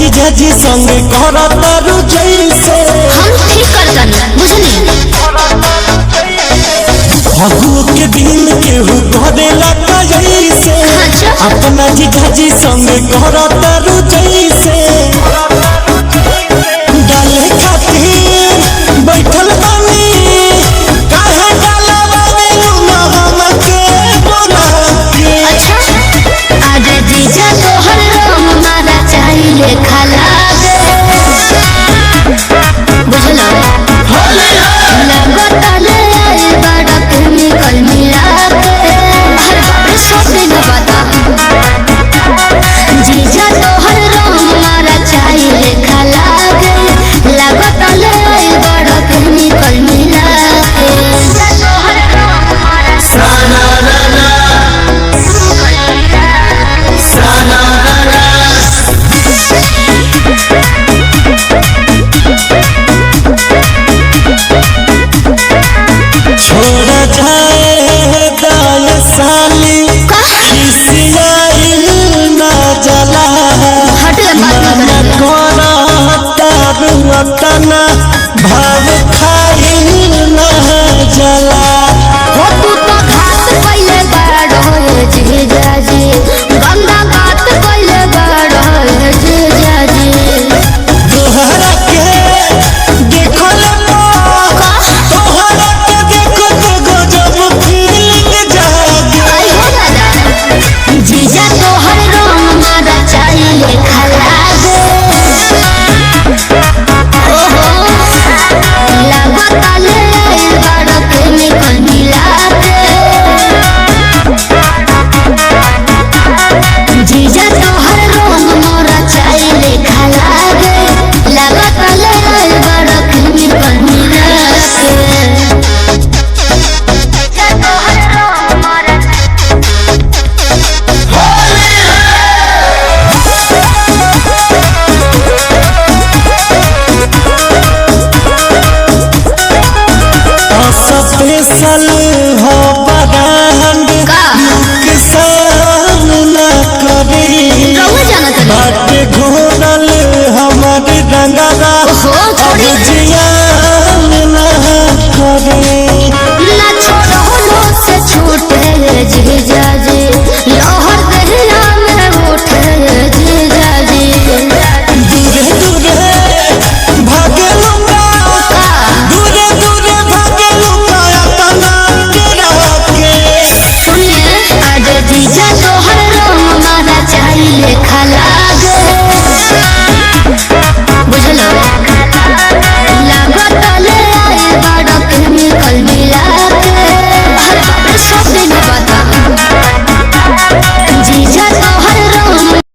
जीजा जी संग करतारू जैसे हम ठीक करतनी बुझनी फगुओ के दिन केहू करेला जैसे अपना जीजा जी संग करतारू जैसे डाले खातिर बैठल बानी काहे डालबावे ना हमके बोला के अच्छा आज जीजा तोहर रंग मारा चाहिए खाला बुझलो लगता ले आए बड़ा केमिकल मिला के हर बार सोचे न बता जीजा तोहर रंग मारा चाहिए खाला लगता ले आए बड़ा केमिकल मिला के जीजा तोहर रंग मारा साना राना साना राना छोड़ जाए दाल साली खिसियाइल ना जला हट मन कोना तारू अपना